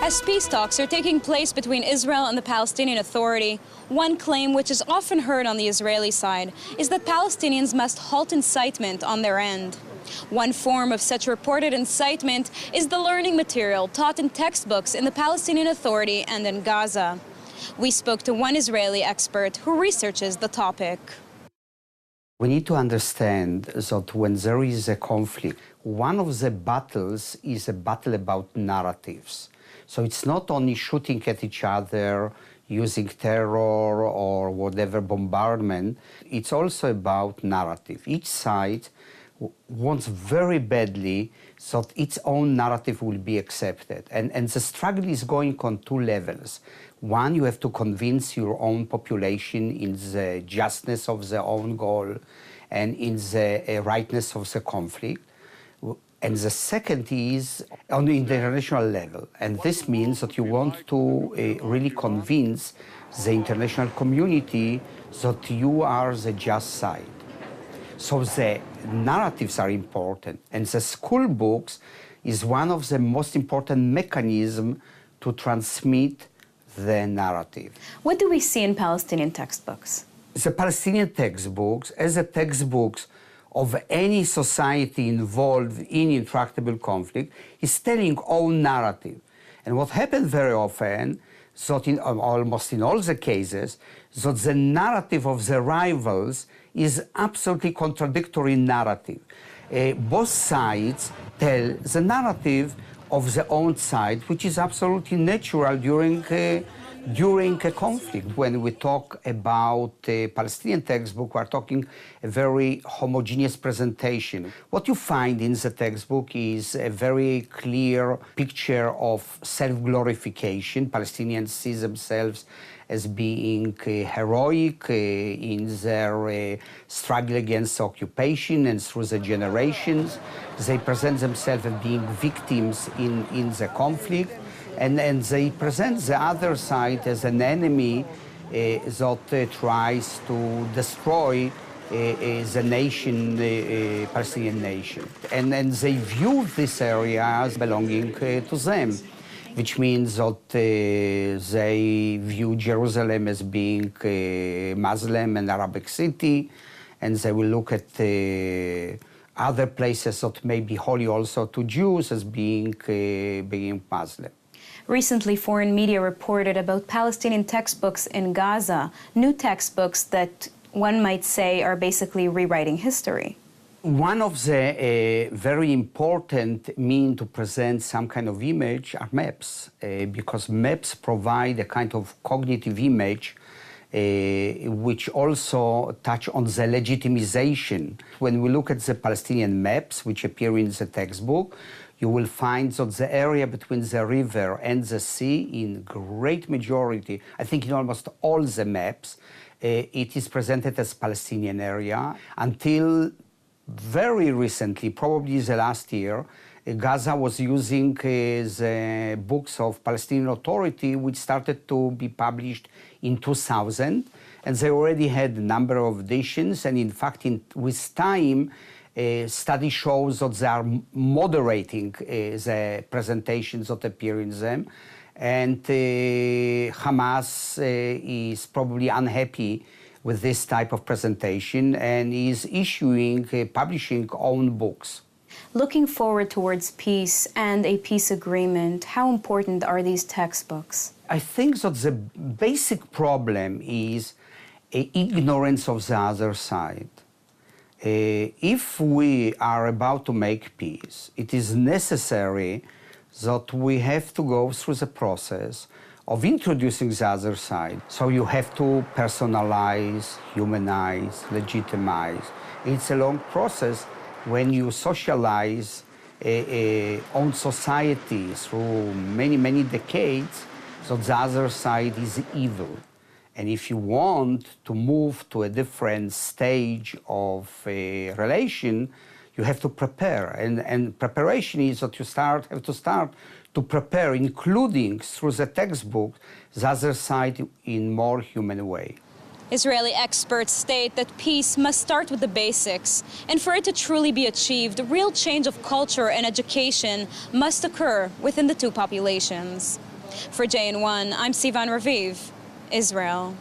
As peace talks are taking place between Israel and the Palestinian Authority, one claim which is often heard on the Israeli side is that Palestinians must halt incitement on their end. One form of such reported incitement is the learning material taught in textbooks in the Palestinian Authority and in Gaza. We spoke to one Israeli expert who researches the topic. We need to understand that when there is a conflict, one of the battles is a battle about narratives. So it's not only shooting at each other, using terror or whatever bombardment, it's also about narrative. Each side wants very badly that its own narrative will be accepted. And the struggle is going on two levels. One, you have to convince your own population in the justness of their own goal and in the rightness of the conflict. And the second is on the international level. And this means that you want to really convince the international community that you are the just side. So the narratives are important. And the school books is one of the most important mechanisms to transmit the narrative. What do we see in Palestinian textbooks? The Palestinian textbooks, as the textbooks of any society involved in intractable conflict, is telling own narrative. And what happens very often, that in almost in all the cases, that the narrative of the rivals is absolutely contradictory narrative. Both sides tell the narrative of their own side, which is absolutely natural during a conflict. When we talk about a Palestinian textbook, we're talking a very homogeneous presentation. What you find in the textbook is a very clear picture of self-glorification. Palestinians see themselves as being heroic in their struggle against occupation and through the generations. They present themselves as being victims in the conflict. And they present the other side as an enemy that tries to destroy the nation, the Palestinian nation. And they view this area as belonging to them, which means that they view Jerusalem as being a Muslim and Arabic city, and they will look at other places that may be holy also to Jews as being Muslim. Recently, foreign media reported about Palestinian textbooks in Gaza, new textbooks that one might say are basically rewriting history. One of the very important means to present some kind of image are maps, because maps provide a kind of cognitive image which also touch on the legitimization. When we look at the Palestinian maps, which appear in the textbook, you will find that the area between the river and the sea, in great majority, I think in almost all the maps, it is presented as Palestinian area. Until very recently, probably the last year, Gaza was using the books of Palestinian Authority, which started to be published in 2000, and they already had a number of editions, and in fact, with time, study shows that they are moderating the presentations that appear in them, and Hamas is probably unhappy with this type of presentation and is publishing own books. Looking forward towards peace and a peace agreement, how important are these textbooks? I think that the basic problem is ignorance of the other side. If we are about to make peace, it is necessary that we have to go through the process of introducing the other side. So you have to personalize, humanize, legitimize. It's a long process when you socialize own society through many, many decades, so the other side is evil. And if you want to move to a different stage of a relation, you have to prepare. And preparation is that you have to start to prepare, including through the textbook, the other side in more human way. Israeli experts state that peace must start with the basics, and for it to truly be achieved, a real change of culture and education must occur within the two populations. For JN1, I'm Sivan Raviv, Israel.